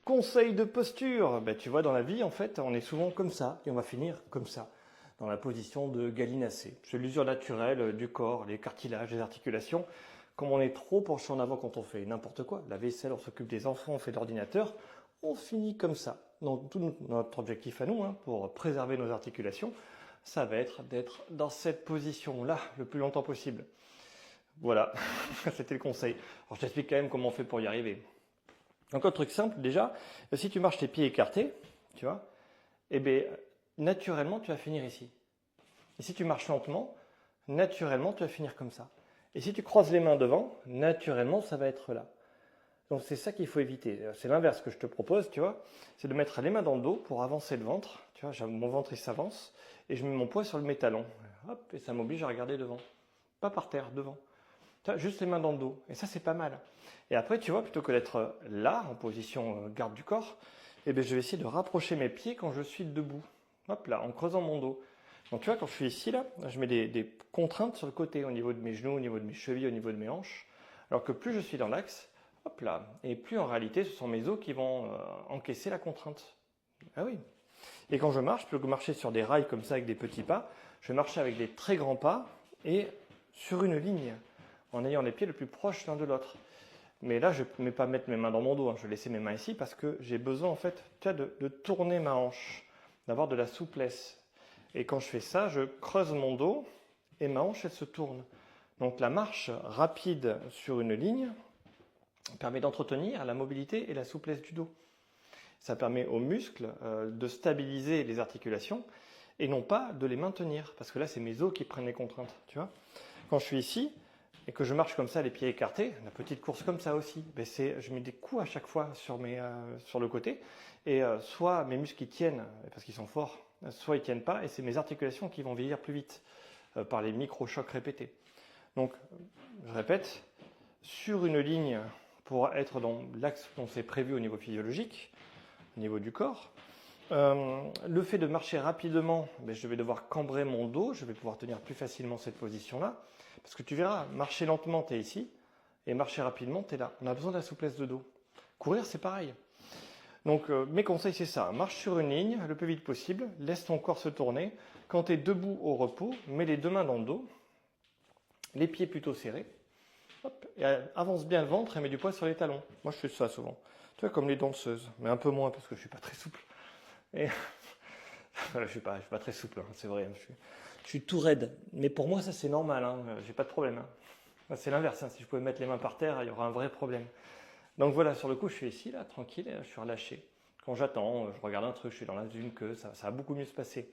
Conseil de posture. Ben, tu vois, dans la vie, en fait, on est souvent comme ça et on va finir comme ça, dans la position de gallinacé. C'est l'usure naturelle du corps, les cartilages, les articulations. Comme on est trop penché en avant quand on fait n'importe quoi, la vaisselle, on s'occupe des enfants, on fait de l'ordinateur, on finit comme ça. Donc tout notre objectif à nous, pour préserver nos articulations, ça va être d'être dans cette position-là le plus longtemps possible. Voilà, c'était le conseil. Alors je t'explique quand même comment on fait pour y arriver. Donc un truc simple déjà, si tu marches tes pieds écartés, tu vois, eh bien naturellement tu vas finir ici. Et si tu marches lentement, naturellement tu vas finir comme ça. Et si tu croises les mains devant, naturellement ça va être là. Donc c'est ça qu'il faut éviter. C'est l'inverse que je te propose, tu vois, c'est de mettre les mains dans le dos pour avancer le ventre. Tu vois, mon ventre il s'avance et je mets mon poids sur le métalon. Hop, et ça m'oblige à regarder devant. Pas par terre, devant. Tu vois, juste les mains dans le dos. Et ça, c'est pas mal. Et après, tu vois, plutôt que d'être là, en position garde du corps, eh bien, je vais essayer de rapprocher mes pieds quand je suis debout. Hop là, en creusant mon dos. Donc, tu vois, quand je suis ici, là, je mets des contraintes sur le côté, au niveau de mes genoux, au niveau de mes chevilles, au niveau de mes hanches. Alors que plus je suis dans l'axe, hop là, et plus en réalité, ce sont mes os qui vont encaisser la contrainte. Ah oui. Et quand je marche, plutôt que marcher sur des rails comme ça avec des petits pas, je vais marcher avec des très grands pas et sur une ligne, en ayant les pieds le plus proches l'un de l'autre. Mais là, je ne vais pas mettre mes mains dans mon dos, je vais laisser mes mains ici parce que j'ai besoin en fait de tourner ma hanche, d'avoir de la souplesse. Et quand je fais ça, je creuse mon dos et ma hanche, elle se tourne. Donc la marche rapide sur une ligne permet d'entretenir la mobilité et la souplesse du dos. Ça permet aux muscles de stabiliser les articulations et non pas de les maintenir, parce que là, c'est mes os qui prennent les contraintes. Tu vois, quand je suis ici et que je marche comme ça, les pieds écartés, la petite course comme ça aussi, ben je mets des coups à chaque fois sur le côté, et soit mes muscles ils tiennent parce qu'ils sont forts, soit ils tiennent pas, et c'est mes articulations qui vont vieillir plus vite par les micro-chocs répétés. Donc, je répète, sur une ligne pour être dans l'axe dont c'est prévu au niveau physiologique, au niveau du corps. Le fait de marcher rapidement, ben, je vais devoir cambrer mon dos, je vais pouvoir tenir plus facilement cette position-là, parce que tu verras, marcher lentement, tu es ici, et marcher rapidement, tu es là. On a besoin de la souplesse de dos. Courir, c'est pareil. Donc mes conseils, c'est ça, marche sur une ligne le plus vite possible, laisse ton corps se tourner. Quand tu es debout au repos, mets les deux mains dans le dos, les pieds plutôt serrés, hop, et avance bien le ventre et mets du poids sur les talons. Moi, je fais ça souvent. Tu vois, comme les danseuses, mais un peu moins parce que je suis pas très souple. Et je suis pas très souple, c'est vrai. Je suis tout raide. Mais pour moi, ça c'est normal. J'ai pas de problème. C'est l'inverse. Si je pouvais mettre les mains par terre, il y aura un vrai problème. Donc voilà, sur le coup, je suis ici, là, tranquille, et je suis relâché. Quand j'attends, je regarde un truc, je suis dans la d'une queue, ça va beaucoup mieux se passer.